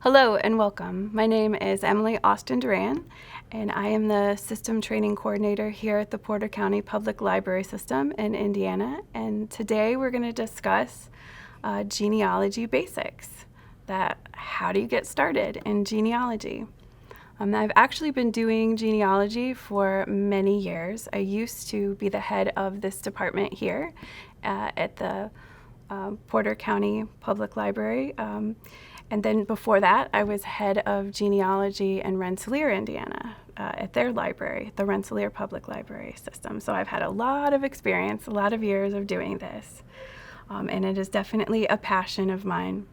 Hello and welcome. My name is Emily Austin Duran, and I am the System Training Coordinator here at the Porter County Public Library System in Indiana. And today we're going to discuss genealogy basics. How do you get started in genealogy? I've actually been doing genealogy for many years. I used to be the head of this department here at the Porter County Public Library. And then before that, I was head of genealogy in Rensselaer, Indiana, at their library, the Rensselaer Public Library System. So I've had a lot of experience, a lot of years of doing this, and it is definitely a passion of mine.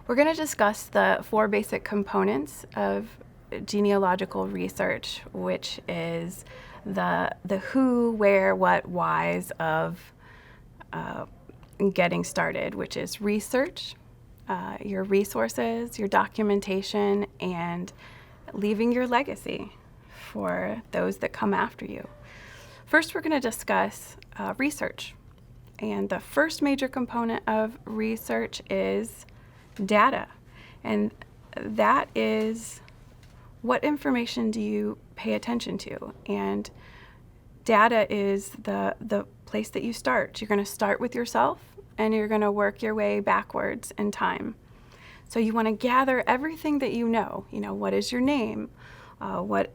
We're going to discuss the 4 basic components of genealogical research, which is the who, where, what, whys of getting started, which is research, your resources, your documentation, and leaving your legacy for those that come after you. First, we're going to discuss research. And the first major component of research is data. And that is, what information do you pay attention to? And data is the place that you start. You're going to start with yourself, and you're going to work your way backwards in time. So you want to gather everything that you know. What is your name? What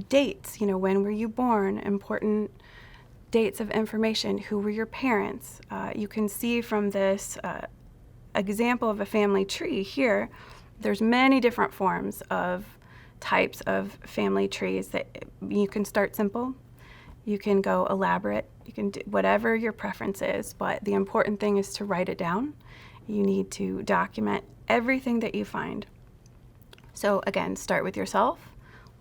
dates? When were you born? Important dates of information. Who were your parents? You can see from this example of a family tree here, there's many different forms of types of family trees that you can start simple. You can go elaborate. You can do whatever your preference is, but the important thing is to write it down. You need to document everything that you find. So again, start with yourself,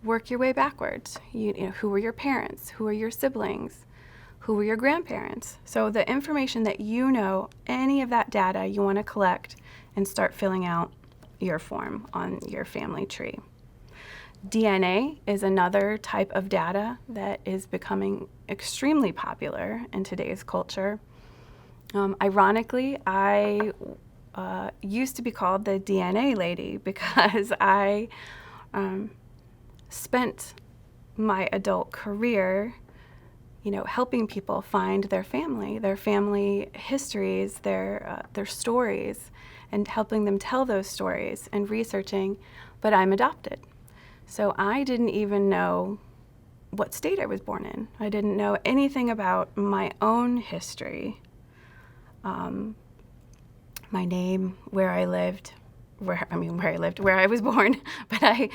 work your way backwards. Who were your parents? Who are your siblings? Who were your grandparents? So the information that any of that data you want to collect and start filling out your form on your family tree. DNA is another type of data that is becoming extremely popular in today's culture. Ironically, I used to be called the DNA lady because I spent my adult career, helping people find their family histories, their stories, and helping them tell those stories and researching, but I'm adopted. So I didn't even know what state I was born in. I didn't know anything about my own history, my name, where I lived, where I was born. But I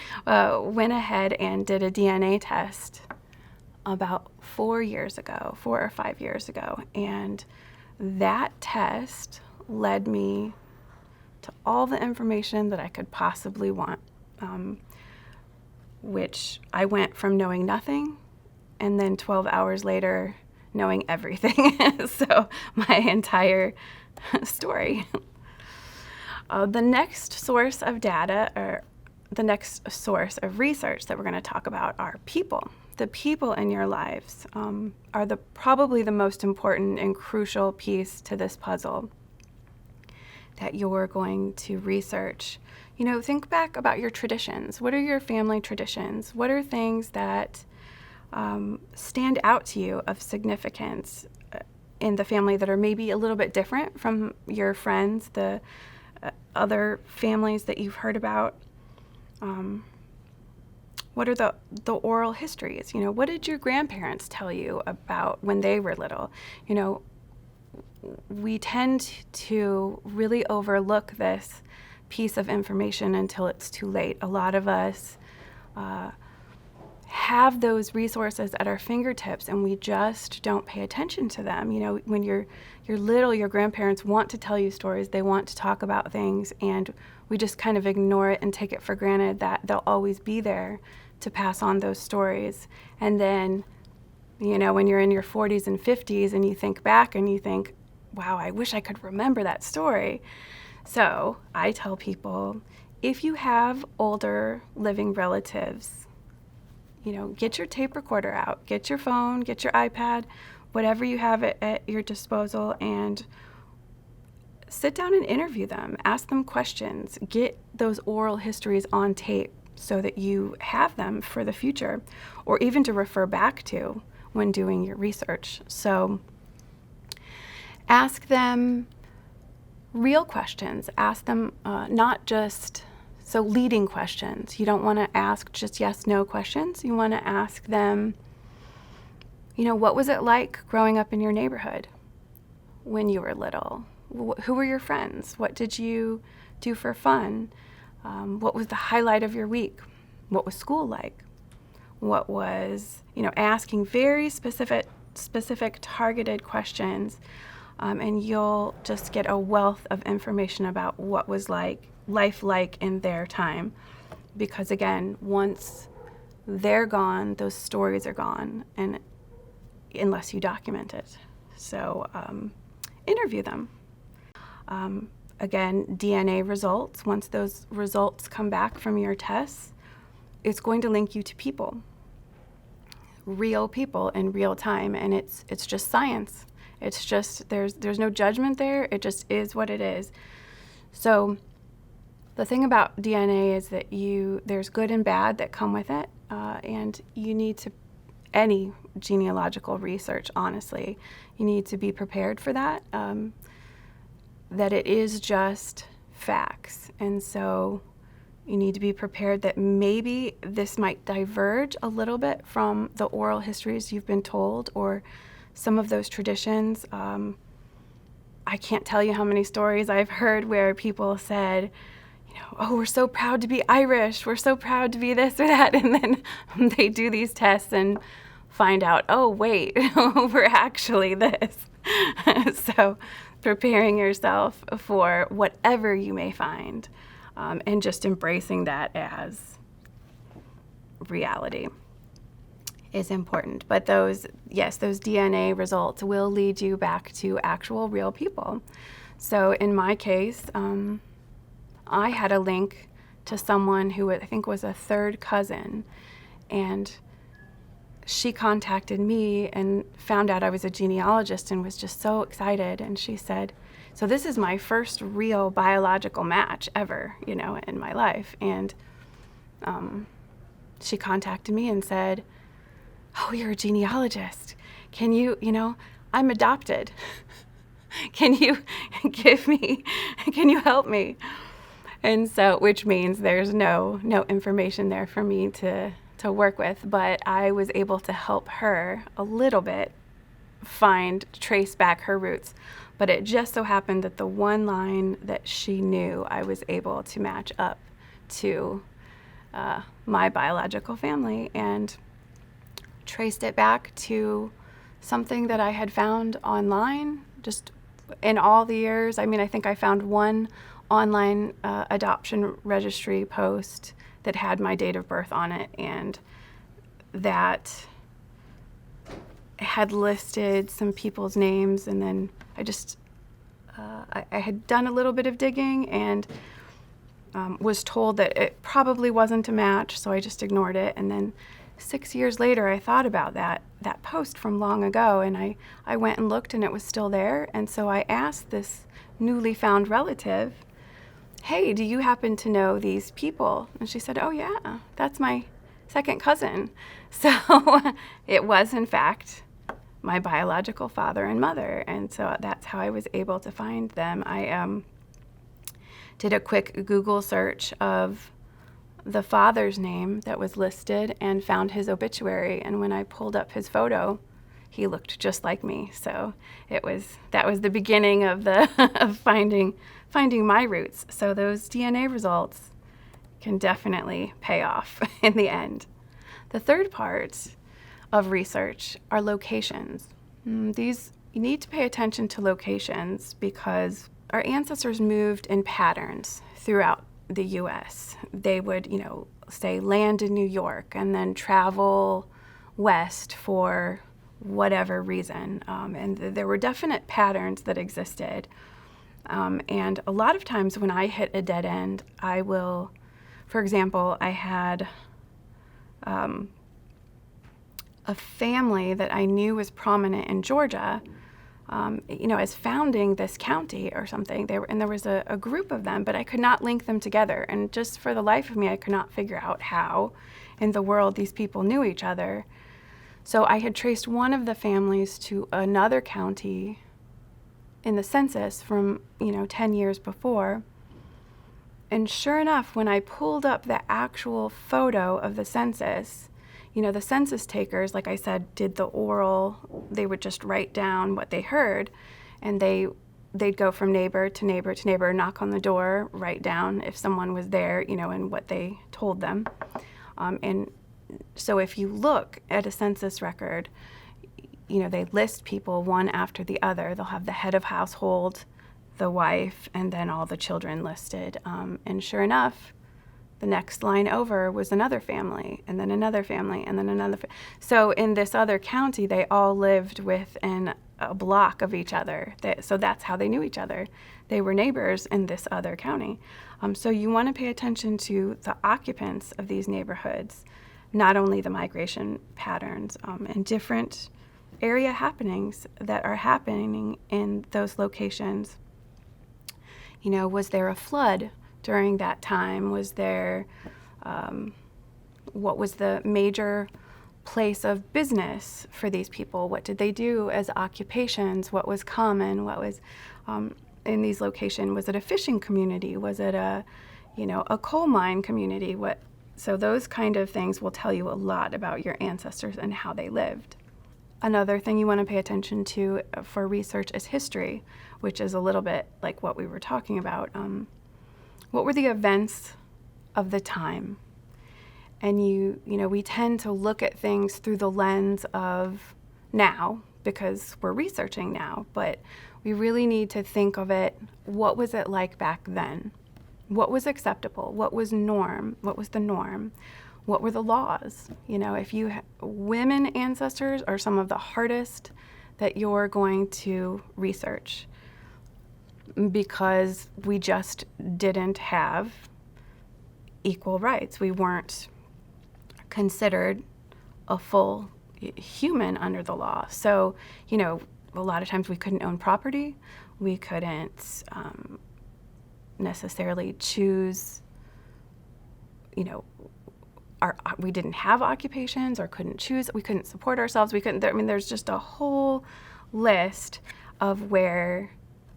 went ahead and did a DNA test about 4 or 5 years ago. And that test led me to all the information that I could possibly want. Which I went from knowing nothing and then 12 hours later knowing everything. So my entire story. The next source of data, or the next source of research that we're going to talk about, are people. The people in your lives are probably the most important and crucial piece to this puzzle that you're going to research. Think back about your traditions. What are your family traditions? What are things that stand out to you of significance in the family that are maybe a little bit different from your friends, the other families that you've heard about? What are the oral histories? What did your grandparents tell you about when they were little? We tend to really overlook this piece of information until it's too late. A lot of us have those resources at our fingertips, and we just don't pay attention to them. When you're little, your grandparents want to tell you stories. They want to talk about things, and we just kind of ignore it and take it for granted that they'll always be there to pass on those stories. And then, when you're in your 40s and 50s and you think back and you think, wow, I wish I could remember that story. So I tell people, if you have older living relatives, get your tape recorder out, get your phone, get your iPad, whatever you have at your disposal, and sit down and interview them, ask them questions, get those oral histories on tape so that you have them for the future, or even to refer back to when doing your research. So ask them real questions. Ask them not just leading questions. You don't want to ask just yes, no questions. You want to ask them, what was it like growing up in your neighborhood when you were little? Who were your friends? What did you do for fun? What was the highlight of your week? What was school like? What was, asking very specific targeted questions, and you'll just get a wealth of information about what was life like in their time. Because again, once they're gone, those stories are gone, and unless you document it. So interview them. Again, DNA results, once those results come back from your tests, it's going to link you to people, real people in real time, and it's just science. It's just, there's no judgment there, it just is what it is. So the thing about DNA is that there's good and bad that come with it, and you need to, any genealogical research, honestly, you need to be prepared for that, that it is just facts. And so you need to be prepared that maybe this might diverge a little bit from the oral histories you've been told, or some of those traditions. I can't tell you how many stories I've heard where people said, oh, we're so proud to be Irish, we're so proud to be this or that, and then they do these tests and find out, oh, wait, we're actually this. So preparing yourself for whatever you may find, and just embracing that as reality is important. But those DNA results will lead you back to actual real people. So in my case, I had a link to someone who I think was a third cousin, and she contacted me and found out I was a genealogist and was just so excited. And she said, so this is my first real biological match ever, in my life. And she contacted me and said, oh, you're a genealogist. Can you, I'm adopted. Can you help me? And so, which means there's no information there for me to work with, but I was able to help her a little bit trace back her roots. But it just so happened that the one line that she knew, I was able to match up to my biological family, and traced it back to something that I had found online just in all the years. I mean, I think I found one online adoption registry post that had my date of birth on it, and that had listed some people's names, and then I had done a little bit of digging and was told that it probably wasn't a match, so I just ignored it. And then 6 years later, I thought about that post from long ago, and I went and looked, and it was still there. And so I asked this newly found relative, hey, do you happen to know these people? And she said, oh yeah, that's my second cousin. So it was, in fact, my biological father and mother. And so that's how I was able to find them. I did a quick Google search of the father's name that was listed and found his obituary. And when I pulled up his photo, he looked just like me. So that was the beginning of of finding my roots. So those DNA results can definitely pay off in the end. The third part of research are locations. You need to pay attention to locations because our ancestors moved in patterns throughout the U.S. They would, say land in New York and then travel west for whatever reason. And there were definite patterns that existed. And a lot of times when I hit a dead end, I will, for example, I had a family that I knew was prominent in Georgia, as founding this county or something. And there was a group of them, but I could not link them together. And just for the life of me, I could not figure out how in the world these people knew each other. So I had traced one of the families to another county in the census from, 10 years before. And sure enough, when I pulled up the actual photo of the census, the census takers, like I said, did the oral. They would just write down what they heard, and they'd go from neighbor to neighbor to neighbor, knock on the door, write down if someone was there, and what they told them. And so if you look at a census record, they list people one after the other. They'll have the head of household, the wife, and then all the children listed. And sure enough, the next line over was another family, and then another family, and then another. So in this other county, they all lived within a block of each other. So that's how they knew each other. They were neighbors in this other county. So you want to pay attention to the occupants of these neighborhoods, not only the migration patterns and different area happenings that are happening in those locations. Was there a flood during that time? Was there, what was the major place of business for these people? What did they do as occupations? What was common? What was in these locations? Was it a fishing community? Was it a coal mine community? So those kind of things will tell you a lot about your ancestors and how they lived. Another thing you want to pay attention to for research is history, which is a little bit like what we were talking about. What were the events of the time? And we tend to look at things through the lens of now because we're researching now, but we really need to think of it, what was it like back then? What was acceptable? What was norm? What was the norm? What were the laws? If women ancestors are some of the hardest that you're going to research because we just didn't have equal rights. We weren't considered a full human under the law. So, a lot of times we couldn't own property. We couldn't necessarily choose, we didn't have occupations or couldn't choose. We couldn't support ourselves. There's just a whole list of where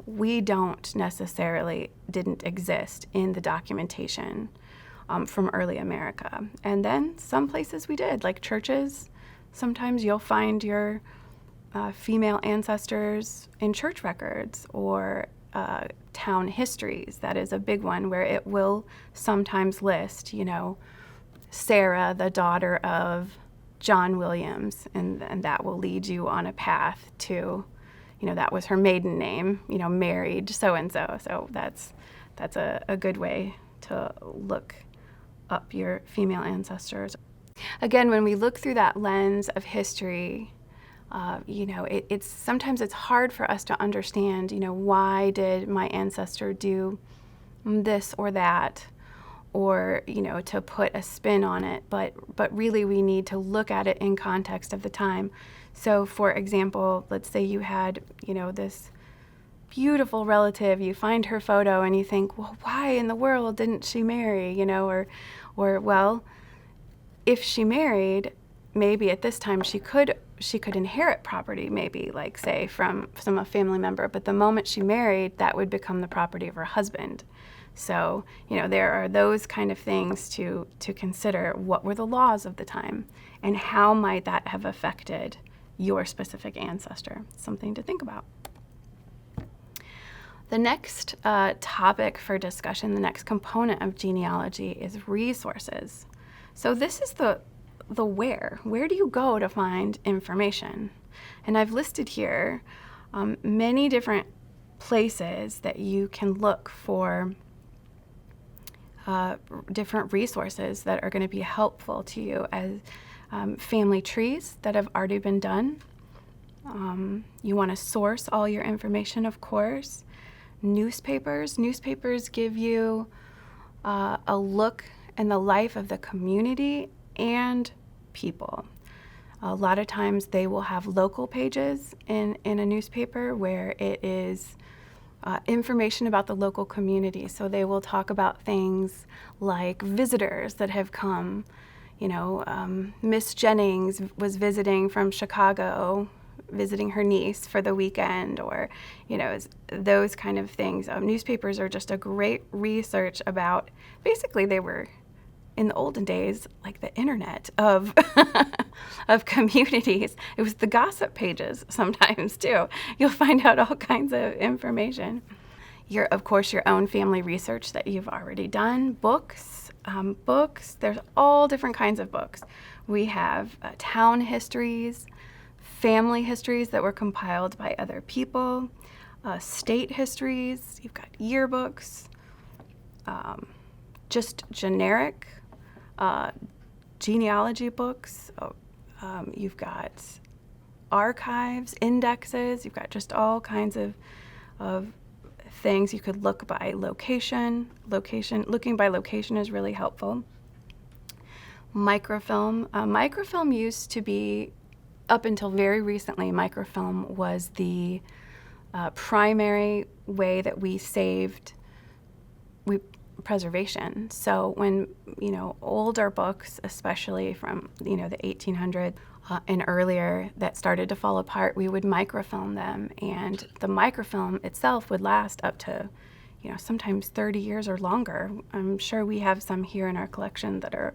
we didn't exist in the documentation from early America. And then some places we did, like churches. Sometimes you'll find your female ancestors in church records or town histories. That is a big one where it will sometimes list, Sarah, the daughter of John Williams, and that will lead you on a path to, that was her maiden name, married so-and-so. So that's a good way to look up your female ancestors. Again, when we look through that lens of history, it's sometimes it's hard for us to understand, why did my ancestor do this or that, or, to put a spin on it. But really we need to look at it in context of the time. So for example, let's say you had, this beautiful relative, you find her photo and you think, well, why in the world didn't she marry, or well, if she married, maybe at this time she could inherit property, maybe like say from a family member, but the moment she married, that would become the property of her husband. So, there are those kind of things to consider. What were the laws of the time and how might that have affected your specific ancestor? Something to think about. The next topic for discussion, the next component of genealogy is resources. So this is the where. Where do you go to find information? And I've listed here many different places that you can look for different resources that are going to be helpful to you, as family trees that have already been done. You want to source all your information, of course. Newspapers give you a look in the life of the community and people. A lot of times they will have local pages in a newspaper where it is information about the local community. So they will talk about things like visitors that have come. Miss Jennings was visiting from Chicago, visiting her niece for the weekend, or, those kind of things. Newspapers are just a great research about, basically they were, in the olden days, like the internet of of communities. It was the gossip pages sometimes too. You'll find out all kinds of information. Of course, your own family research that you've already done. Books, there's all different kinds of books. We have town histories, family histories that were compiled by other people, state histories, you've got yearbooks, just generic genealogy books. You've got archives, indexes. You've got just all kinds of things. You could look by location. Looking by location is really helpful. Microfilm. Microfilm used to be, up until very recently, microfilm was the primary way that we saved preservation. So when, older books, especially from, the 1800s and earlier, that started to fall apart, we would microfilm them. And the microfilm itself would last up to, sometimes 30 years or longer. I'm sure we have some here in our collection that are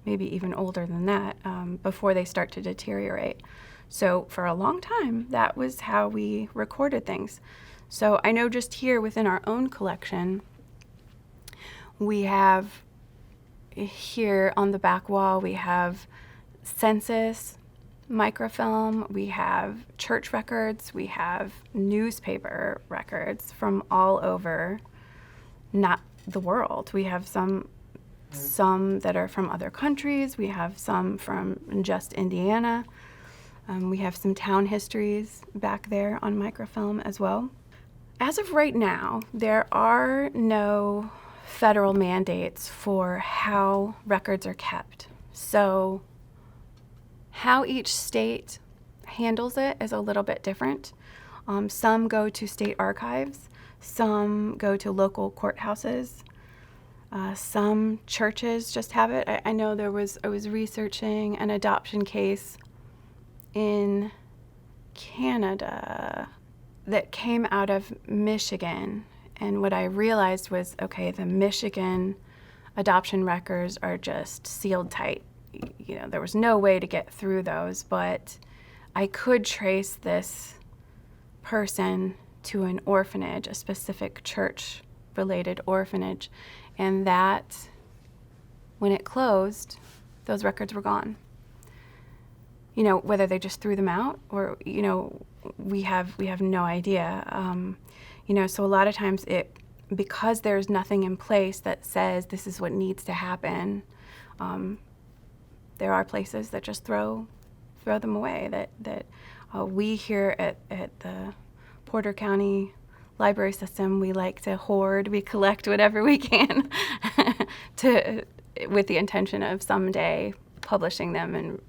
maybe even older than that, before they start to deteriorate. So for a long time, that was how we recorded things. So I know just here within our own collection, we have here on the back wall, we have census, microfilm, we have church records, we have newspaper records from all over, not the world. We have some that are from other countries. We have some from just Indiana. We have some town histories back there on microfilm as well. As of right now, there are no federal mandates for how records are kept. So how each state handles it is a little bit different. Some go to state archives, some go to local courthouses, some churches just have it. I know I was researching an adoption case in Canada that came out of Michigan. And what I realized was, okay, the Michigan adoption records are just sealed tight. There was no way to get through those, but I could trace this person to an orphanage, a specific church-related orphanage, and that, when it closed, those records were gone. Whether they just threw them out or, we have no idea. So a lot of times because there's nothing in place that says this is what needs to happen, there are places that just throw them away. That we here at the Porter County Library System, we like to hoard, we collect whatever we can with the intention of someday publishing them and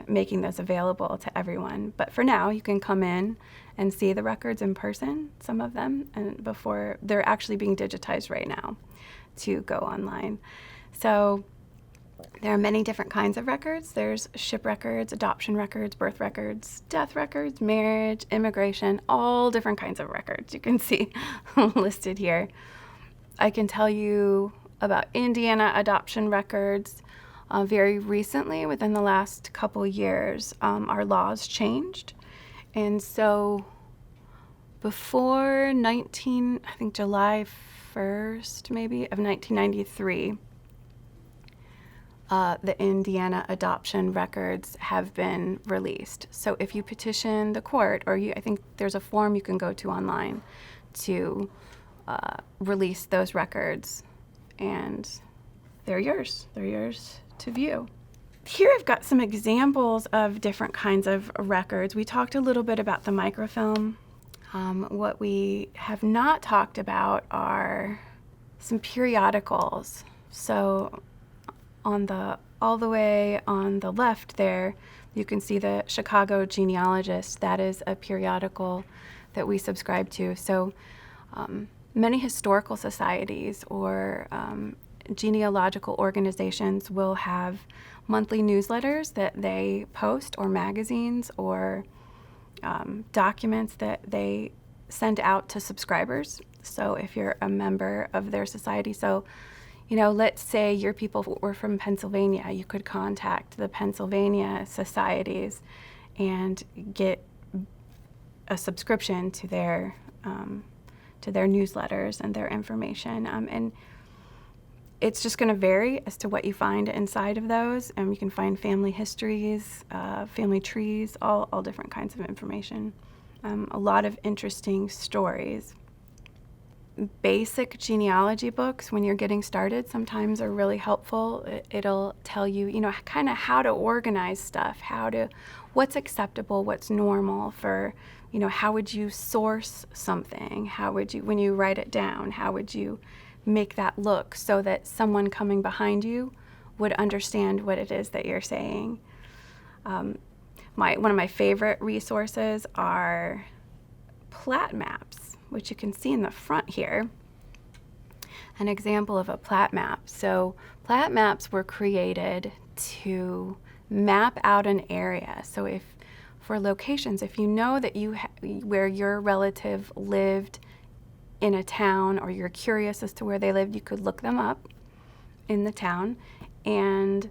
making those available to everyone. But for now, you can come in and see the records in person, some of them, and before they're actually being digitized right now to go online. So there are many different kinds of records. There's ship records, adoption records, birth records, death records, marriage, immigration, all different kinds of records you can see listed here. I can tell you about Indiana adoption records. Very recently, within the last couple years, our laws changed. And so before July 1st, maybe, of 1993, the Indiana adoption records have been released. So if you petition the court, or I think there's a form you can go to online to release those records, and they're yours to view. Here I've got some examples of different kinds of records. We talked a little bit about the microfilm. What we have not talked about are some periodicals. So all the way on the left there, You can see the Chicago Genealogist. That is a periodical that we subscribe to. So many historical societies or genealogical organizations will have monthly newsletters that they post, or magazines, or documents that they send out to subscribers. So if you're a member of their society, so let's say your people were from Pennsylvania, you could contact the Pennsylvania societies and get a subscription to their newsletters and their information. And it's just going to vary as to what you find inside of those. You can find family histories, family trees, all different kinds of information. A lot of interesting stories. Basic genealogy books when you're getting started sometimes are really helpful. It'll tell you, kind of how to organize stuff, what's acceptable, what's normal for, how would you source something? How would you, when you write it down, how would you make that look so that someone coming behind you would understand what it is that you're saying? One of my favorite resources are plat maps, which you can see in the front here. An example of a plat map. So plat maps were created to map out an area. So for locations, if you know that where your relative lived in a town, or you're curious as to where they lived, you could look them up in the town and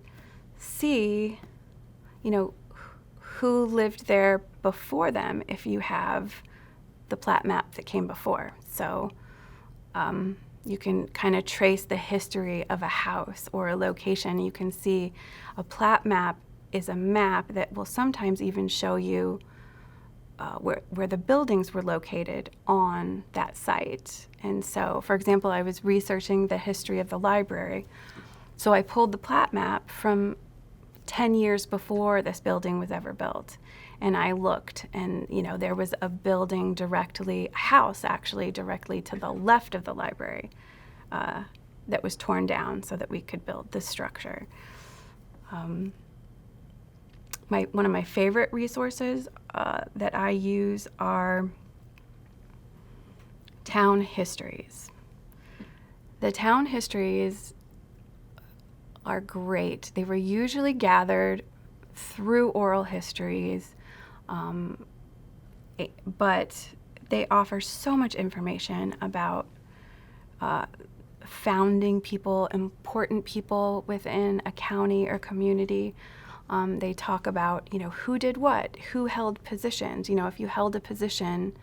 see, who lived there before them if you have the plat map that came before. So you can kind of trace the history of a house or a location. You can see a plat map is a map that will sometimes even show you where the buildings were located on that site. And so, for example, I was researching the history of the library. So I pulled the plat map from 10 years before this building was ever built. And I looked, and there was a building a house actually directly to the left of the library that was torn down so that we could build this structure. One of my favorite resources that I use are town histories. The town histories are great. They were usually gathered through oral histories, but they offer so much information about founding people, important people within a county or community. They talk about, who did what, who held positions. If you held a position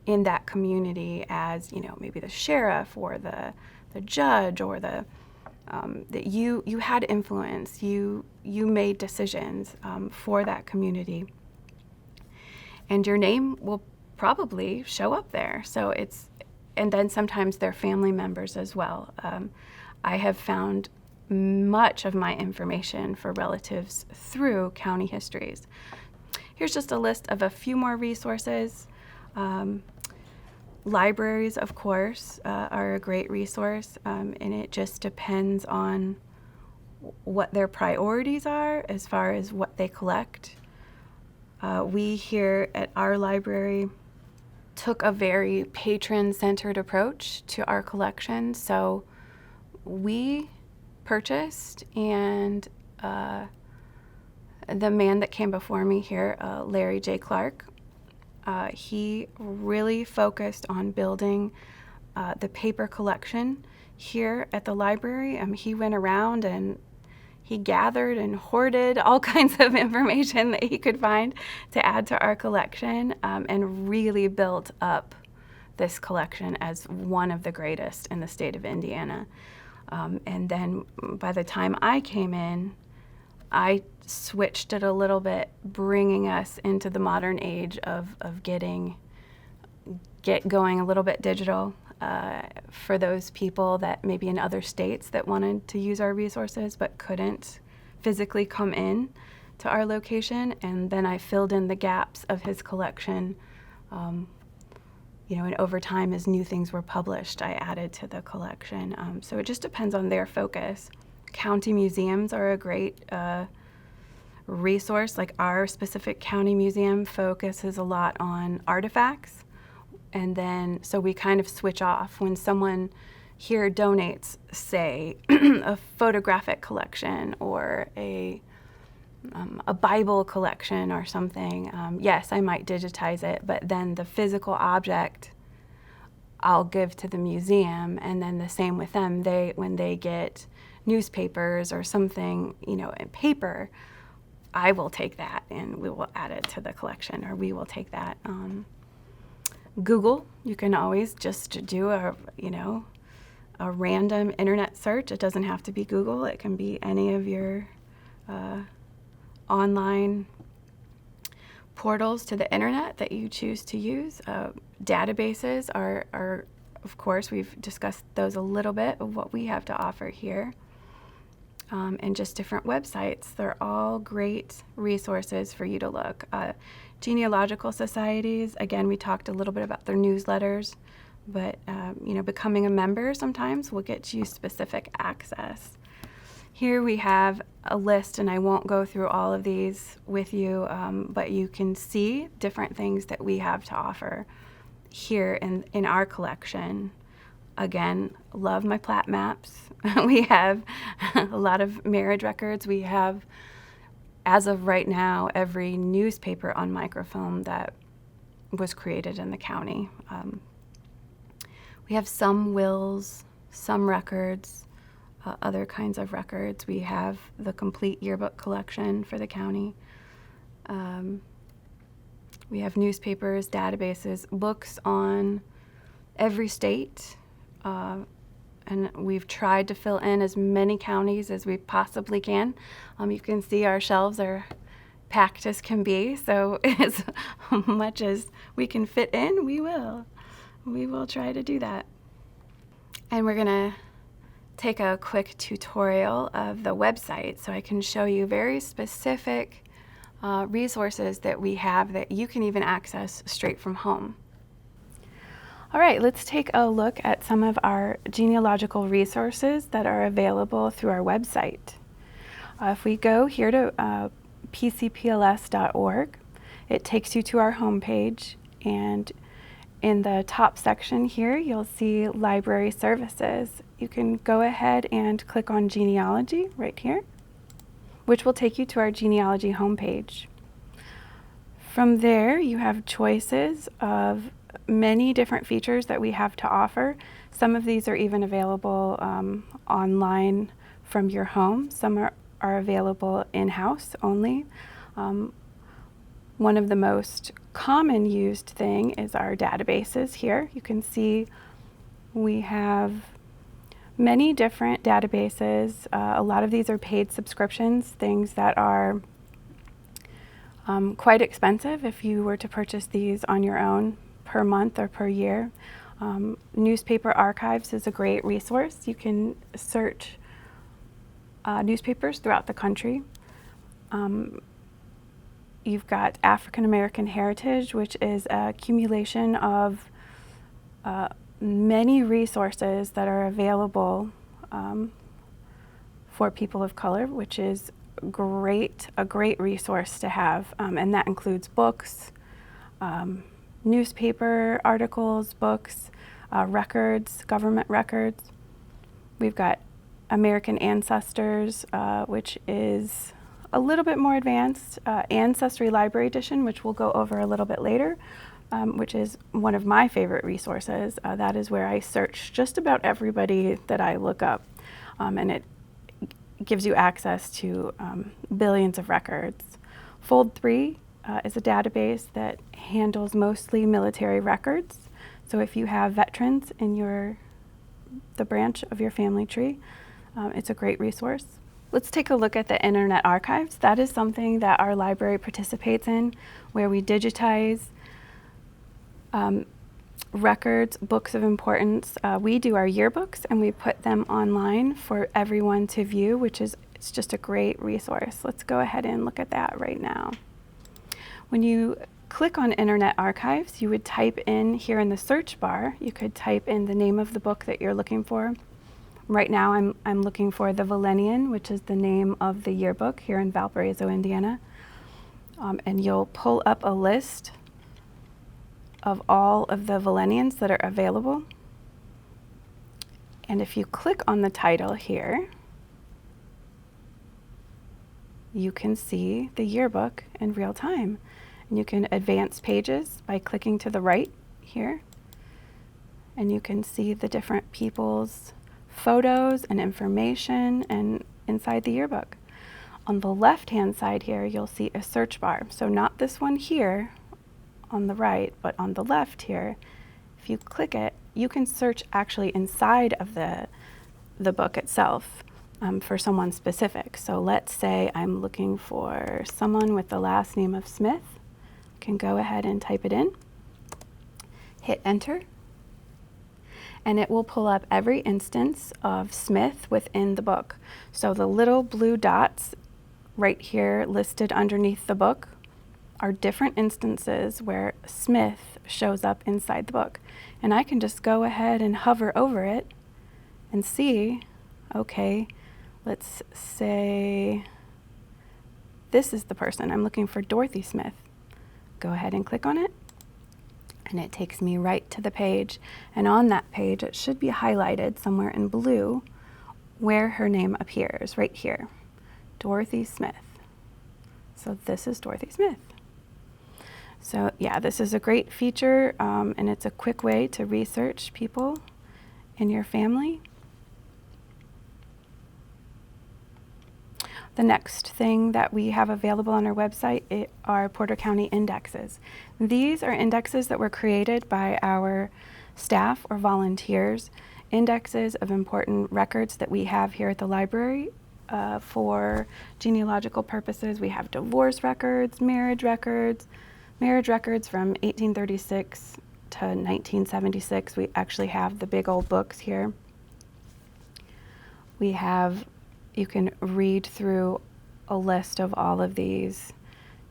in that community as, maybe the sheriff or the judge, or that you had influence, you made decisions for that community, and your name will probably show up there. So and then sometimes they're family members as well. I have found much of my information for relatives through county histories. Here's just a list of a few more resources. Libraries, of course, are a great resource, and it just depends on what their priorities are as far as what they collect. We here at our library took a very patron-centered approach to our collection. So we purchased, and the man that came before me here, Larry J. Clark, he really focused on building the paper collection here at the library. He went around and he gathered and hoarded all kinds of information that he could find to add to our collection, and really built up this collection as one of the greatest in the state of Indiana. And then by the time I came in, I switched it a little bit, bringing us into the modern age of get going a little bit digital for those people that maybe in other states that wanted to use our resources but couldn't physically come in to our location. And then I filled in the gaps of his collection. And over time, as new things were published, I added to the collection. So it just depends on their focus. County museums are a great resource, like our specific county museum focuses a lot on artifacts. And then, so we kind of switch off. When someone here donates, say, a photographic collection or a Bible collection or something, yes, I might digitize it, but then the physical object I'll give to the museum, and then the same with them. When they get newspapers or something, you know, in paper, I will take that and we will add it to the collection, or we will take that. Google, you can always just do a random internet search. It doesn't have to be Google. It can be any of your online portals to the internet that you choose to use. Databases are, of course, we've discussed those a little bit of what we have to offer here. And just different websites. They're all great resources for you to look. Genealogical societies, again, we talked a little bit about their newsletters, but becoming a member sometimes will get you specific access. Here we have a list, and I won't go through all of these with you, but you can see different things that we have to offer here in our collection. Again, love my plat maps. We have a lot of marriage records. We have, as of right now, every newspaper on microfilm that was created in the county. We have some wills, some records, other kinds of records. We have the complete yearbook collection for the county. We have newspapers, databases, books on every state. And we've tried to fill in as many counties as we possibly can. You can see our shelves are packed as can be, so as much as we can fit in, we will. We will try to do that. And we're gonna take a quick tutorial of the website so I can show you very specific resources that we have that you can even access straight from home. All right, let's take a look at some of our genealogical resources that are available through our website. If we go here to pcpls.org, it takes you to our homepage, and in the top section here, you'll see library services. You can go ahead and click on genealogy right here, which will take you to our genealogy homepage. From there, you have choices of many different features that we have to offer. Some of these are even available online from your home. Some are available in-house only. One of the most common used thing is our databases here. You can see we have many different databases. A lot of these are paid subscriptions, things that are quite expensive if you were to purchase these on your own per month or per year. Newspaper archives is a great resource. You can search newspapers throughout the country. You've got African American Heritage, which is a accumulation of many resources that are available for people of color, which is a great resource to have. And that includes books, newspaper articles, books, records, government records. We've got American Ancestors, which is a little bit more advanced, Ancestry Library Edition, which we'll go over a little bit later, which is one of my favorite resources. That is where I search just about everybody that I look up, and it gives you access to billions of records. Fold 3 is a database that handles mostly military records. So if you have veterans in the branch of your family tree, it's a great resource. Let's take a look at the Internet Archives. That is something that our library participates in, where we digitize records, books of importance. We do our yearbooks and we put them online for everyone to view, it's just a great resource. Let's go ahead and look at that right now. When you click on Internet Archives, you would type in here in the search bar, you could type in the name of the book that you're looking for, Right now I'm looking for the Valenian, which is the name of the yearbook here in Valparaiso, Indiana. And you'll pull up a list of all of the Valenians that are available. And if you click on the title here, you can see the yearbook in real time. And you can advance pages by clicking to the right here. And you can see the different people's photos and information and inside the yearbook. On the left-hand side here, you'll see a search bar. So not this one here on the right, but on the left here, if you click it, you can search actually inside of the book itself for someone specific. So let's say I'm looking for someone with the last name of Smith. I can go ahead and type it in, hit enter, and it will pull up every instance of Smith within the book. So the little blue dots right here listed underneath the book are different instances where Smith shows up inside the book. And I can just go ahead and hover over it and see, okay, let's say this is the person. I'm looking for Dorothy Smith. Go ahead and click on it, and it takes me right to the page. And on that page, it should be highlighted somewhere in blue where her name appears, right here, Dorothy Smith. So this is Dorothy Smith. So yeah, this is a great feature, and it's a quick way to research people in your family. The next thing that we have available on our website are Porter County indexes. These are indexes that were created by our staff or volunteers, indexes of important records that we have here at the library for genealogical purposes. We have divorce records, marriage records from 1836 to 1976. We actually have the big old books here. You can read through a list of all of these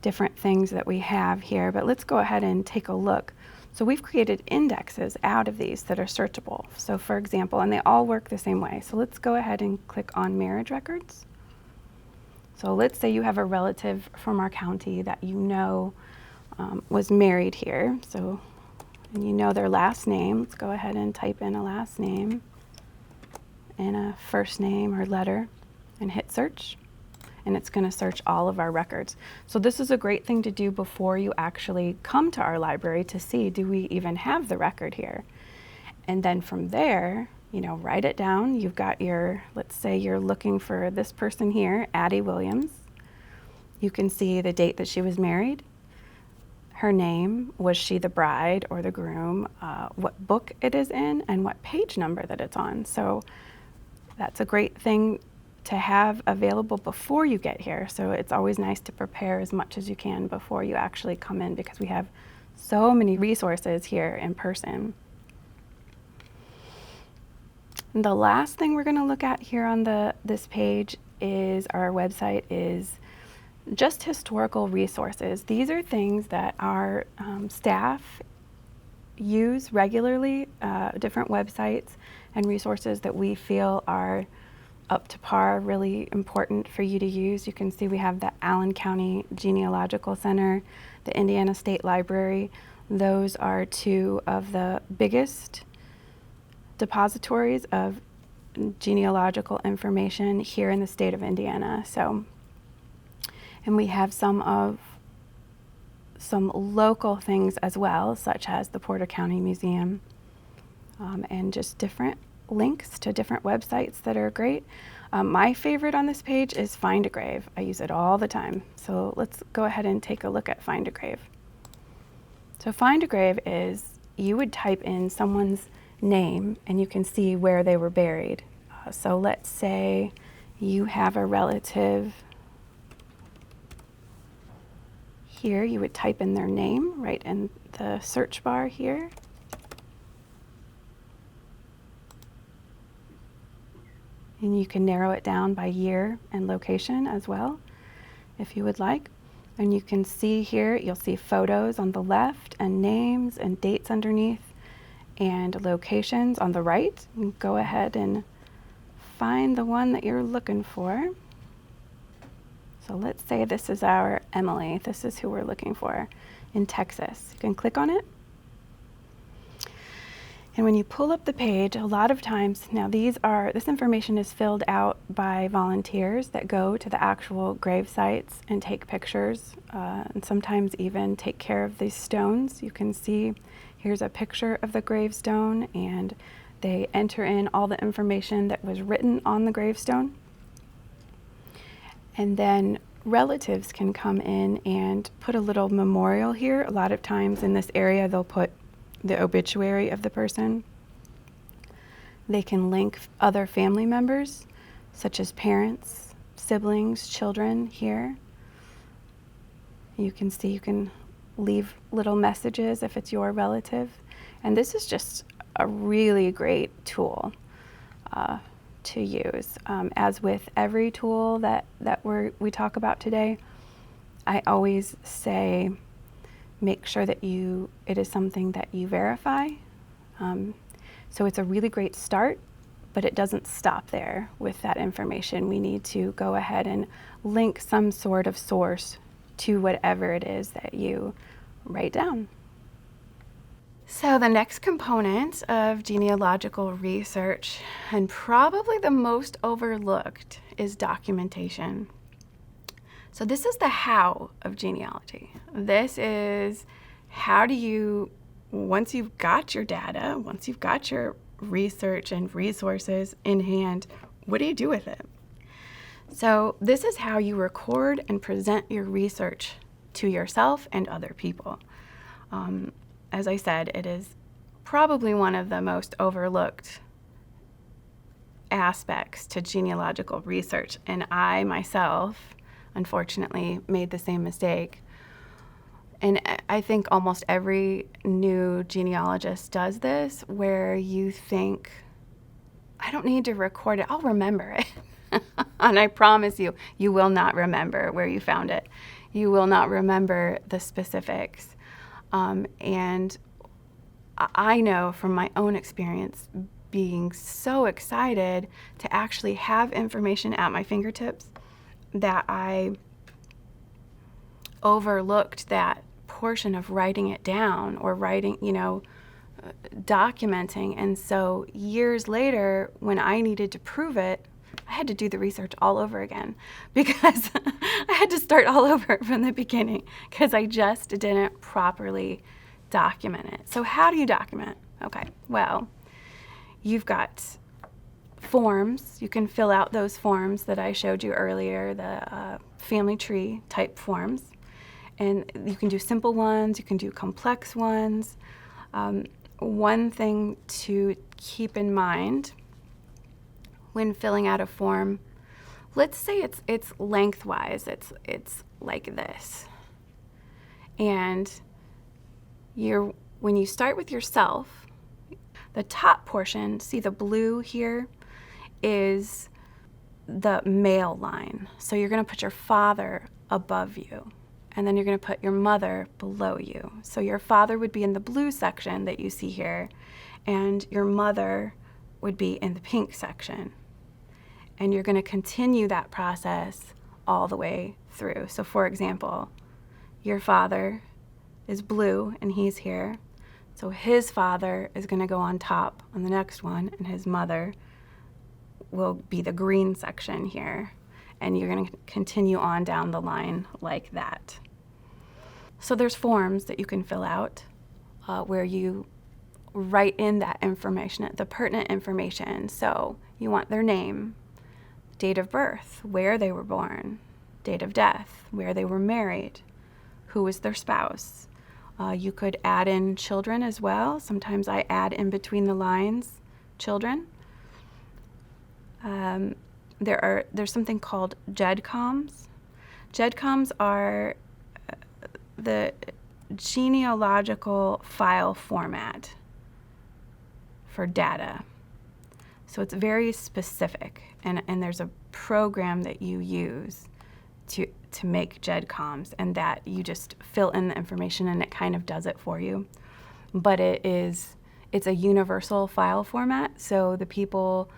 different things that we have here, but let's go ahead and take a look. So we've created indexes out of these that are searchable. So for example, and they all work the same way. So let's go ahead and click on marriage records. So let's say you have a relative from our county that you know was married here. So, and you know their last name. Let's go ahead and type in a last name and a first name or letter and hit search. And it's going to search all of our records. So this is a great thing to do before you actually come to our library to see, do we even have the record here? And then from there, write it down. You've got let's say you're looking for this person here, Addie Williams. You can see the date that she was married, her name, was she the bride or the groom, what book it is in, and what page number that it's on. So that's a great thing to have available before you get here. So it's always nice to prepare as much as you can before you actually come in, because we have so many resources here in person. And the last thing we're going to look at here on this page is our website is just historical resources. These are things that our staff use regularly, different websites and resources that we feel are up to par, really important for you to use. You can see we have the Allen County Genealogical Center, the Indiana State Library. Those are two of the biggest depositories of genealogical information here in the state of Indiana. So, and we have some local things as well, such as the Porter County Museum, and just different links to different websites that are great. My favorite on this page is Find a Grave. I use it all the time. So let's go ahead and take a look at Find a Grave. So Find a Grave is, you would type in someone's name and you can see where they were buried. So let's say you have a relative here. You would type in their name right in the search bar here. And you can narrow it down by year and location as well, if you would like. And you can see here, you'll see photos on the left and names and dates underneath and locations on the right. You can go ahead and find the one that you're looking for. So let's say this is our Emily. This is who we're looking for in Texas. You can click on it. And when you pull up the page, a lot of times, now this information is filled out by volunteers that go to the actual grave sites and take pictures, and sometimes even take care of these stones. You can see here's a picture of the gravestone, and they enter in all the information that was written on the gravestone. And then relatives can come in and put a little memorial here. A lot of times in this area, they'll put the obituary of the person. They can link other family members, such as parents, siblings, children here. You can see you can leave little messages if it's your relative. And this is just a really great tool to use. As with every tool that we talk about today, I always say make sure that it is something that you verify. So it's a really great start, but it doesn't stop there with that information. We need to go ahead and link some sort of source to whatever it is that you write down. So the next component of genealogical research, and probably the most overlooked, is documentation. So this is the how of genealogy. This is how do you, once you've got your data, once you've got your research and resources in hand, what do you do with it? So this is how you record and present your research to yourself and other people. As I said, it is probably one of the most overlooked aspects to genealogical research, and I myself, unfortunately, made the same mistake. And I think almost every new genealogist does this, where you think, I don't need to record it, I'll remember it. And I promise you, you will not remember where you found it. You will not remember the specifics. And I know from my own experience being so excited to actually have information at my fingertips that I overlooked that portion of writing it down or writing, documenting. And so years later, when I needed to prove it, I had to do the research all over again because I had to start all over from the beginning because I just didn't properly document it. So how do you document? Okay, well, you've got forms. You can fill out those forms that I showed you earlier, the family tree type forms. And you can do simple ones, you can do complex ones. One thing to keep in mind when filling out a form, let's say it's lengthwise, it's like this. And when you start with yourself, the top portion, see the blue here, is the male line. So you're going to put your father above you, and then you're going to put your mother below you. So your father would be in the blue section that you see here, and your mother would be in the pink section. And you're going to continue that process all the way through. So for example, your father is blue and he's here. So his father is going to go on top on the next one, and his mother will be the green section here. And you're going to continue on down the line like that. So there's forms that you can fill out where you write in that information, the pertinent information. So you want their name, date of birth, where they were born, date of death, where they were married, who was their spouse. You could add in children as well. Sometimes I add in between the lines children. There's something called GEDCOMs. GEDCOMs are the genealogical file format for data. So it's very specific, and there's a program that you use to make GEDCOMs, and that you just fill in the information and it kind of does it for you. But it's a universal file format, so the people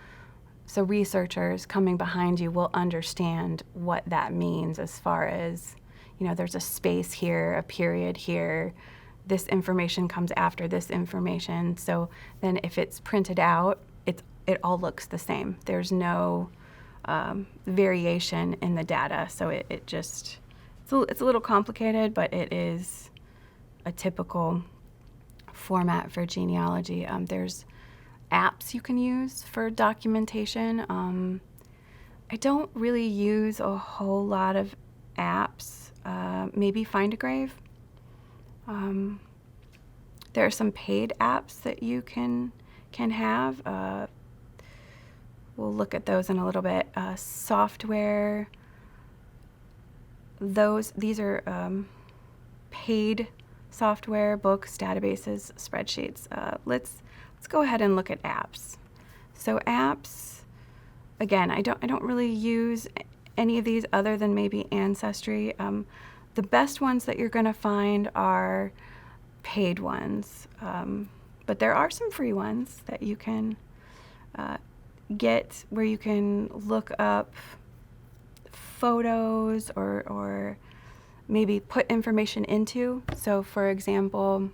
So researchers coming behind you will understand what that means as far as, there's a space here, a period here, this information comes after this information. So then if it's printed out, it all looks the same. There's no variation in the data. So it's a little complicated, but it is a typical format for genealogy. There's apps you can use for documentation. I don't really use a whole lot of apps. Maybe Find a Grave. There are some paid apps that you can have. We'll look at those in a little bit. Software. These are paid software, books, databases, spreadsheets. Let's go ahead and look at apps. So apps, again, I don't really use any of these other than maybe Ancestry. The best ones that you're going to find are paid ones, but there are some free ones that you can get where you can look up photos or maybe put information into. So for example,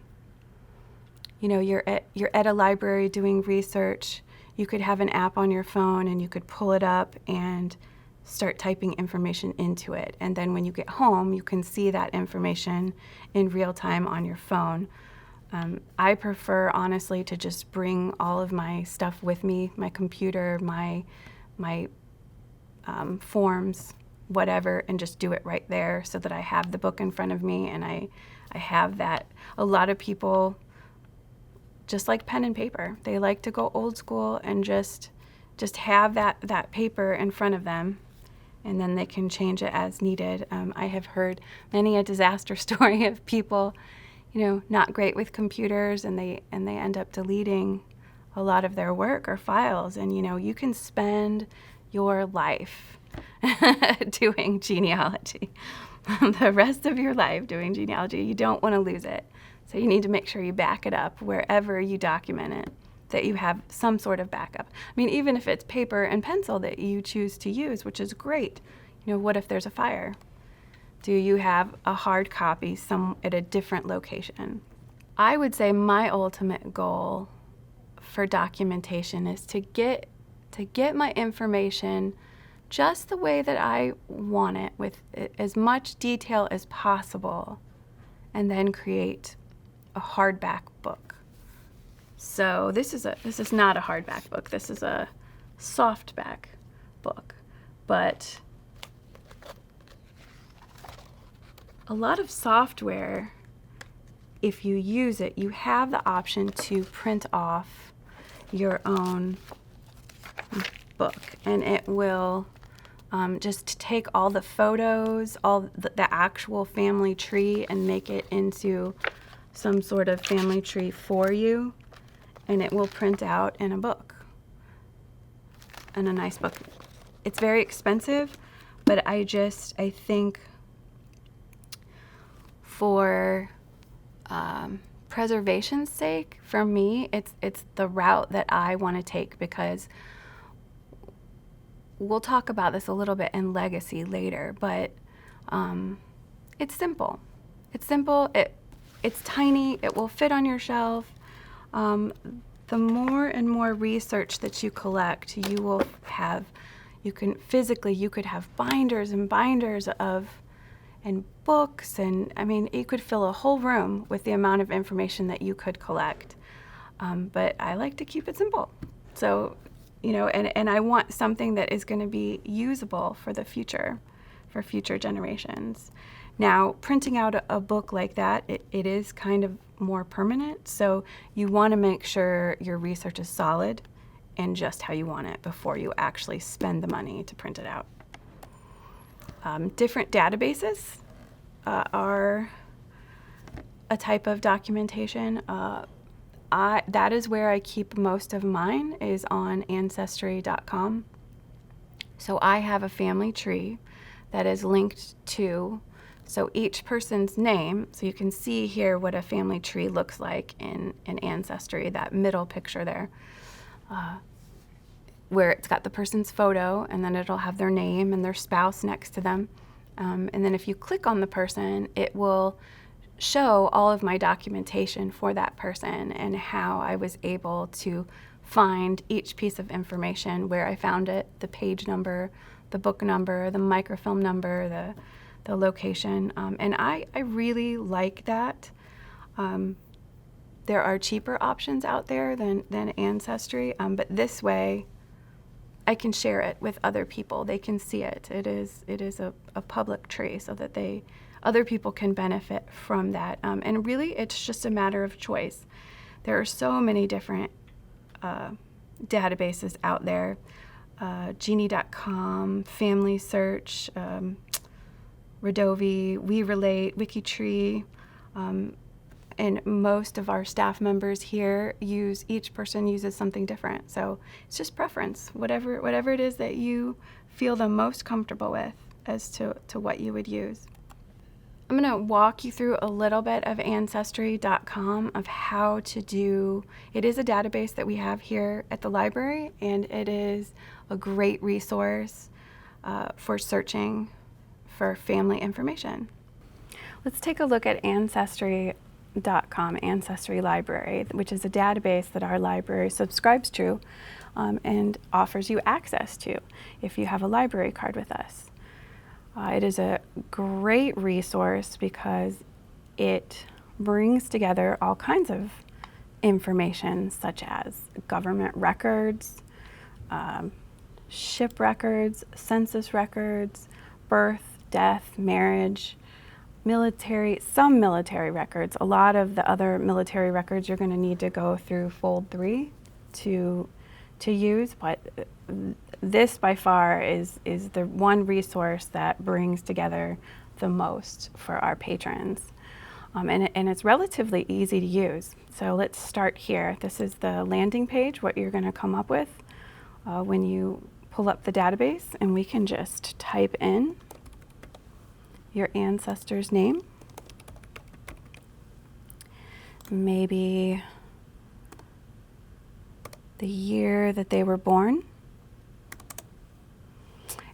you're at a library doing research. You could have an app on your phone and you could pull it up and start typing information into it. And then when you get home, you can see that information in real time on your phone. I prefer, honestly, to just bring all of my stuff with me, my computer, my forms, whatever, and just do it right there so that I have the book in front of me and I have that. A lot of people just like pen and paper. They like to go old school and just have that paper in front of them, and then they can change it as needed. I have heard many a disaster story of people, not great with computers, and they end up deleting a lot of their work or files. And you can spend your life doing genealogy, the rest of your life doing genealogy. You don't want to lose it. So you need to make sure you back it up wherever you document it, that you have some sort of backup. I mean, even if it's paper and pencil that you choose to use, which is great, what if there's a fire? Do you have a hard copy at a different location? I would say my ultimate goal for documentation is to get my information just the way that I want it, with as much detail as possible, and then create a hardback book. So this is not a hardback book. This is a softback book. But a lot of software, if you use it, you have the option to print off your own book, and it will just take all the photos, all the actual family tree, and make it into some sort of family tree for you, and it will print out in a book, in a nice book. It's very expensive, but I think for preservation's sake, for me, it's the route that I want to take, because we'll talk about this a little bit in legacy later, but it's simple. It's simple. It's tiny. It will fit on your shelf. The more and more research that you collect, you could have binders and binders and books, and I mean, you could fill a whole room with the amount of information that you could collect. But I like to keep it simple. So, and I want something that is going to be usable for the future, for future generations. Now, printing out a book like that, it is kind of more permanent, so you want to make sure your research is solid and just how you want it before you actually spend the money to print it out. Different databases are a type of documentation. That is where I keep most of mine, is on Ancestrycom. So I have a family tree that is linked to, so each person's name, so you can see here what a family tree looks like in Ancestry, that middle picture there. where it's got the person's photo, and then it'll have their name and their spouse next to them. And then if you click on the person, it will show all of my documentation for that person and how I was able to find each piece of information, where I found it, the page number, the book number, the microfilm number, the location. And I really like that. There are cheaper options out there than Ancestry, but this way I can share it with other people. They can see it. It is a public tree, so that other people can benefit from that. And really, it's just a matter of choice. There are so many different databases out there. Genie.com, Family Search, Redovi, We Relate, WikiTree, and most of our staff members here each person uses something different. So it's just preference, whatever it is that you feel the most comfortable with as to what you would use. I'm going to walk you through a little bit of Ancestry.com, of how to do. It is a database that we have here at the library, and it is a great resource for searching for family information. Let's take a look at Ancestry.com, Ancestry Library, which is a database that our library subscribes to and offers you access to if you have a library card with us. It is a great resource because it brings together all kinds of information, such as government records, ship records, census records, birth, death, marriage, some military records. A lot of the other military records you're going to need to go through Fold 3 to use, but this by far is the one resource that brings together the most for our patrons. And it's relatively easy to use. So let's start here. This is the landing page, what you're going to come up with when you pull up the database, and we can just type in your ancestor's name, maybe the year that they were born.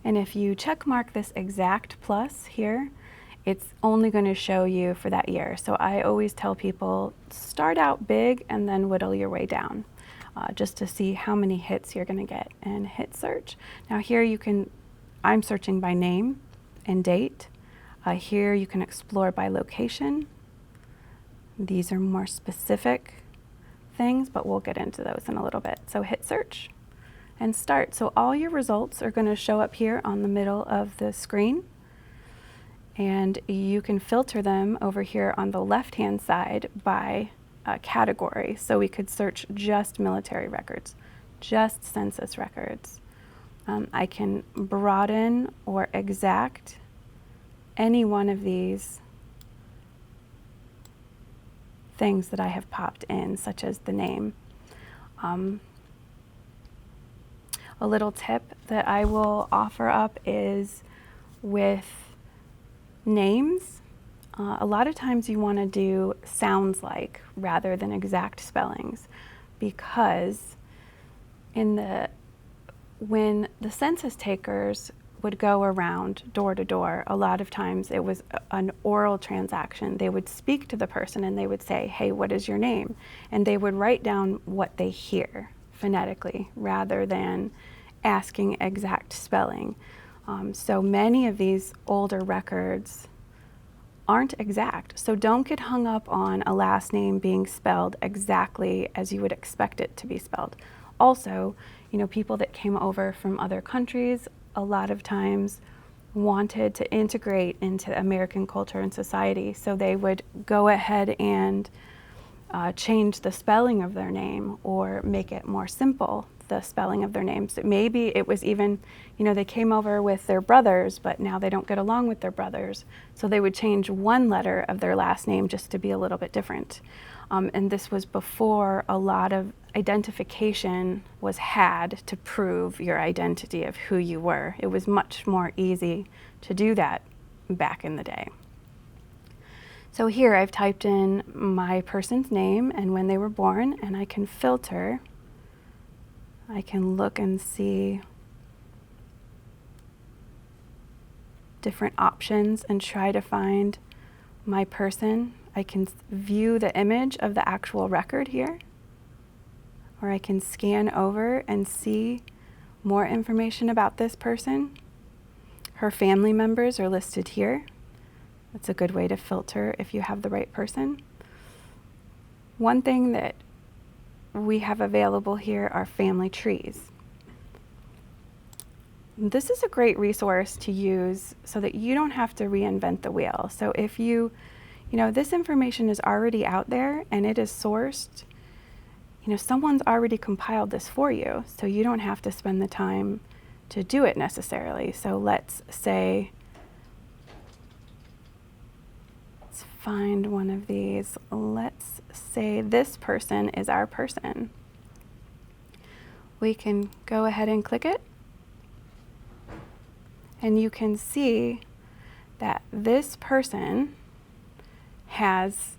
And if you check mark this exact plus here, it's only going to show you for that year. So I always tell people, start out big and then whittle your way down, just to see how many hits you're going to get, and hit search. Now here I'm searching by name and date. Here you can explore by location. These are more specific things, but we'll get into those in a little bit. So hit search and start. So all your results are going to show up here on the middle of the screen, and you can filter them over here on the left hand side by category. So we could search just military records, just census records. I can broaden or exact any one of these things that I have popped in, such as the name. A little tip that I will offer up is with names, a lot of times you want to do sounds like rather than exact spellings, because when the census takers would go around door to door, a lot of times it was an oral transaction. They would speak to the person and they would say, hey, what is your name? And they would write down what they hear phonetically rather than asking exact spelling. So many of these older records aren't exact. So don't get hung up on a last name being spelled exactly as you would expect it to be spelled. Also, people that came over from other countries a lot of times wanted to integrate into American culture and society, so they would go ahead and change the spelling of their name or make it more simple, the spelling of their names. So maybe it was even, they came over with their brothers, but now they don't get along with their brothers, so they would change one letter of their last name just to be a little bit different. And this was before a lot of identification was had to prove your identity of who you were. It was much more easy to do that back in the day. So here I've typed in my person's name and when they were born, and I can filter I can look and see different options and try to find my person. I can view the image of the actual record here, or I can scan over and see more information about this person. Her family members are listed here. That's a good way to filter if you have the right person. One thing that we have available here are family trees. This is a great resource to use so that you don't have to reinvent the wheel. So if this information is already out there and it is sourced, someone's already compiled this for you, so you don't have to spend the time to do it necessarily. So let's find one of these. Let's say this person is our person. We can go ahead and click it, and you can see that this person has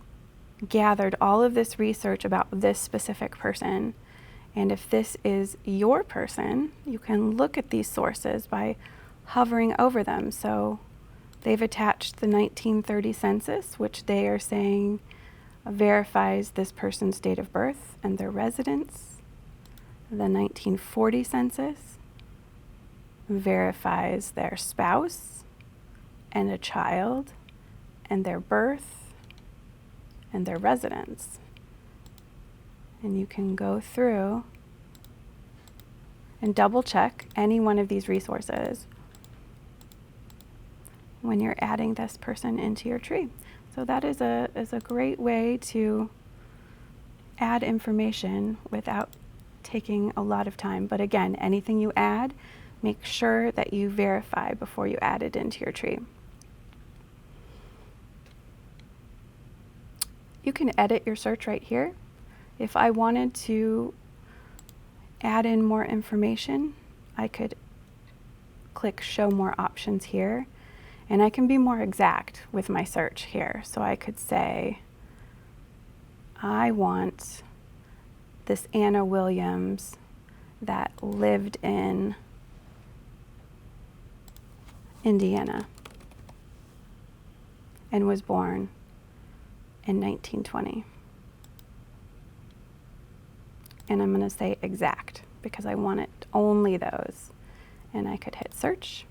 gathered all of this research about this specific person. And if this is your person, you can look at these sources by hovering over them. So they've attached the 1930 census, which they are saying verifies this person's date of birth and their residence. The 1940 census verifies their spouse and a child and their birth and their residence. And you can go through and double check any one of these resources when you're adding this person into your tree. So that is a great way to add information without taking a lot of time. But again, anything you add, make sure that you verify before you add it into your tree. You can edit your search right here. If I wanted to add in more information, I could click Show More Options here, and I can be more exact with my search here. So I could say, I want this Anna Williams that lived in Indiana and was born in 1920. And I'm going to say exact because I want it only those. And I could hit search,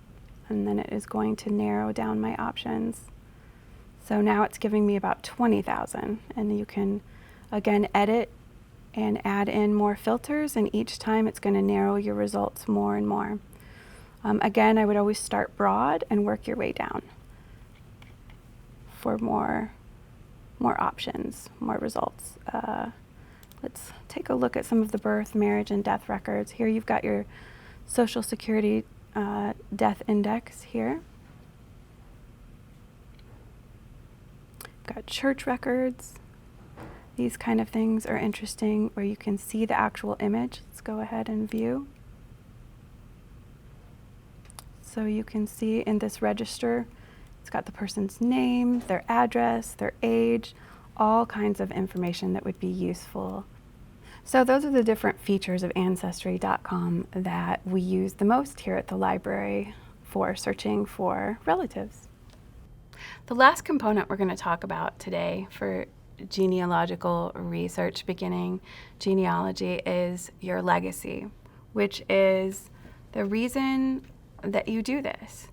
and then it is going to narrow down my options. So now it's giving me about 20,000, and you can again edit and add in more filters, and each time it's going to narrow your results more and more. Again, I would always start broad and work your way down for more options, more results. Let's take a look at some of the birth, marriage, and death records. Here you've got your Social Security death index here. Got church records. These kind of things are interesting where you can see the actual image. Let's go ahead and view. So you can see in this register, it's got the person's name, their address, their age, all kinds of information that would be useful. So those are the different features of Ancestry.com that we use the most here at the library for searching for relatives. The last component we're going to talk about today for genealogical research beginning genealogy is your legacy, which is the reason that you do this.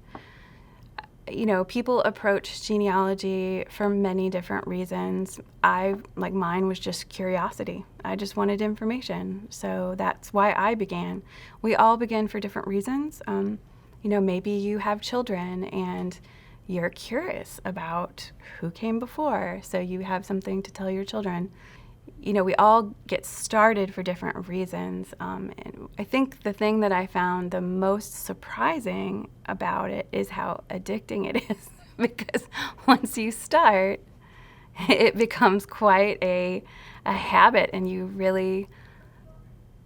People approach genealogy for many different reasons. Mine was just curiosity. I just wanted information. So that's why I began. We all begin for different reasons. Maybe you have children and you're curious about who came before, so you have something to tell your children. We all get started for different reasons. And I think the thing that I found the most surprising about it is how addicting it is, because once you start, it becomes quite a habit, and you really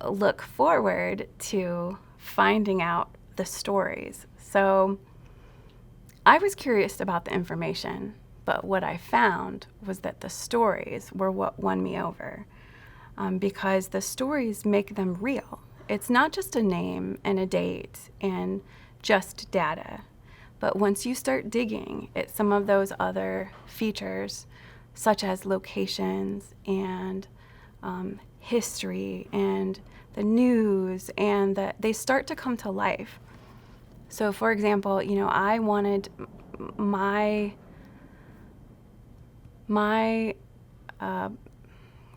look forward to finding out the stories. So I was curious about the information, but what I found was that the stories were what won me over, because the stories make them real. it's not just a name and a date and just data, but once you start digging at some of those other features, such as locations and history and the news, and they start to come to life. So, for example, I wanted my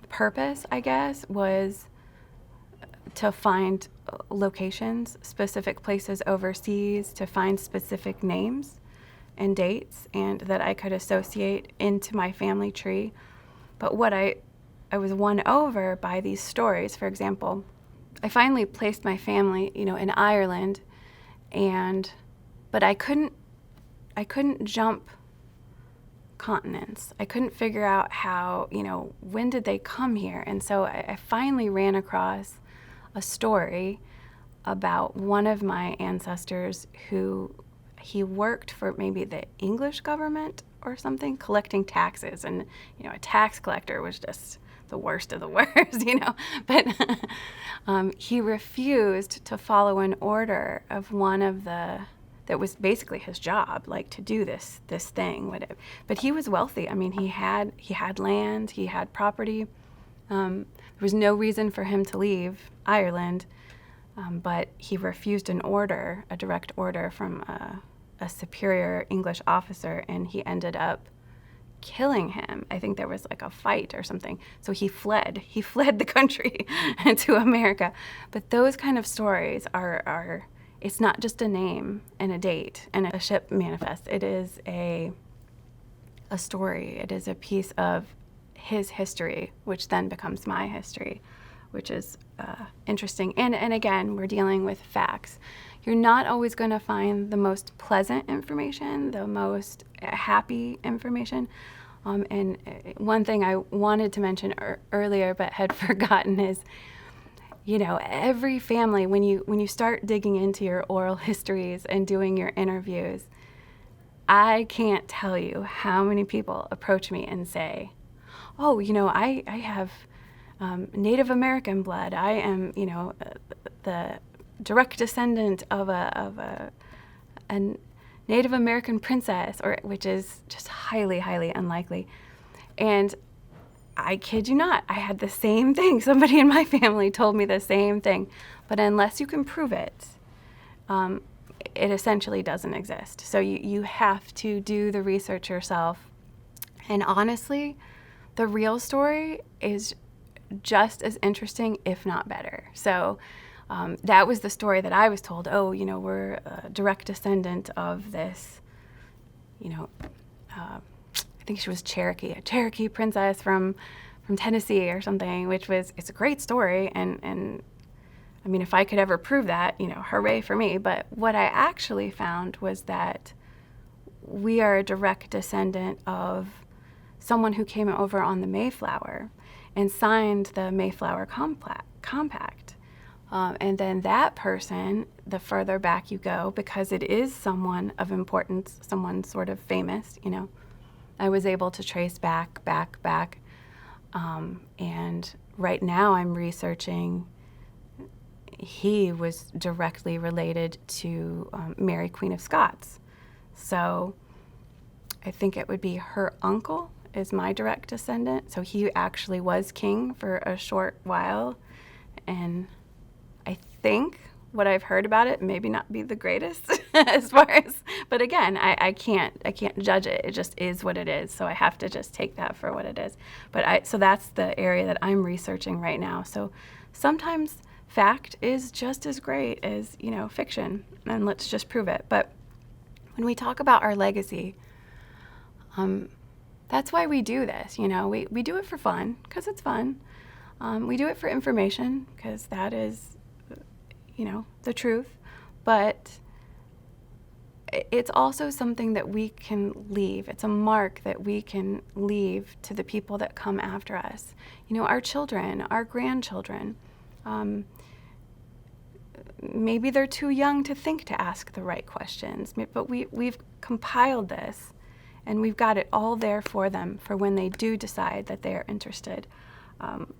purpose, I guess, was to find locations, specific places overseas, to find specific names and dates, and that I could associate into my family tree. But what I was won over by these stories. For example, I finally placed my family, in Ireland, but I couldn't jump continents. I couldn't figure out how, when did they come here? And so I finally ran across a story about one of my ancestors who he worked for maybe the English government or something, collecting taxes. And, a tax collector was just the worst of the worst, But he refused to follow an order of one of that was basically his job, like to do this thing, whatever. But he was wealthy. I mean, he had land, he had property. There was no reason for him to leave Ireland, but he refused a direct order from a superior English officer, and he ended up killing him. I think there was like a fight or something. So he fled the country to America. But those kind of stories are it's not just a name and a date and a ship manifest. It is a story. It is a piece of his history, which then becomes my history, which is interesting. And again, we're dealing with facts. You're not always going to find the most pleasant information, the most happy information. And one thing I wanted to mention earlier but had forgotten is, every family, when you start digging into your oral histories and doing your interviews, I can't tell you how many people approach me and say, oh, I have Native American blood. I am, the direct descendant of a Native American princess, which is just highly, highly unlikely. And I kid you not, I had the same thing. Somebody in my family told me the same thing. But unless you can prove it, it essentially doesn't exist. So you have to do the research yourself. And honestly, the real story is just as interesting, if not better. So that was the story that I was told. Oh, we're a direct descendant of this, I think she was Cherokee, a Cherokee princess from Tennessee or something, it's a great story. And I mean, if I could ever prove that, hooray for me. But what I actually found was that we are a direct descendant of someone who came over on the Mayflower and signed the Mayflower Compact. And then that person, the further back you go, because it is someone of importance, someone sort of famous, I was able to trace back. And right now I'm researching, he was directly related to Mary, Queen of Scots. So I think it would be her uncle is my direct descendant. So he actually was king for a short while. And I think what I've heard about it maybe not be the greatest as far as, but again, I can't judge it. It just is what it is. So I have to just take that for what it is. So that's the area that I'm researching right now. So sometimes fact is just as great as, fiction, and let's just prove it. But when we talk about our legacy, that's why we do this. We do it for fun because it's fun. We do it for information because that is, the truth. But it's also something that we can leave. It's a mark that we can leave to the people that come after us. Our children, our grandchildren. Maybe they're too young to think to ask the right questions, but we've compiled this, and we've got it all there for them for when they do decide that they are interested.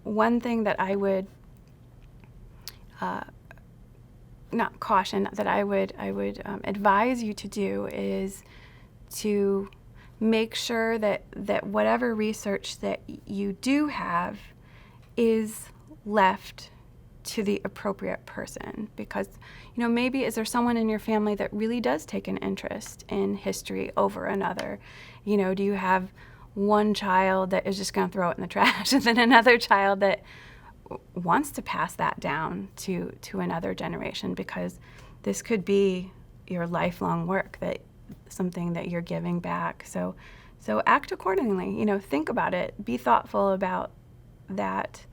One thing that I would not caution, that I would advise you to do is to make sure that whatever research that you do have is left to the appropriate person. Because, maybe is there someone in your family that really does take an interest in history over another? Do you have one child that is just going to throw it in the trash, and then another child that wants to pass that down to another generation? Because this could be your lifelong work, that something that you're giving back. So act accordingly. Think about it. Be thoughtful about that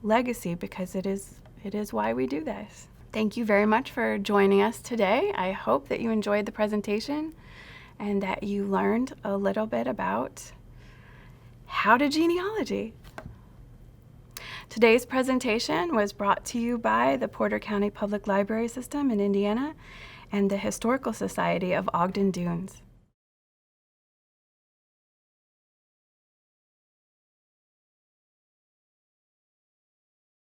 legacy, because it is why we do this. Thank you very much for joining us today. I hope that you enjoyed the presentation and that you learned a little bit about how to genealogy. Today's presentation was brought to you by the Porter County Public Library System in Indiana and the Historical Society of Ogden Dunes.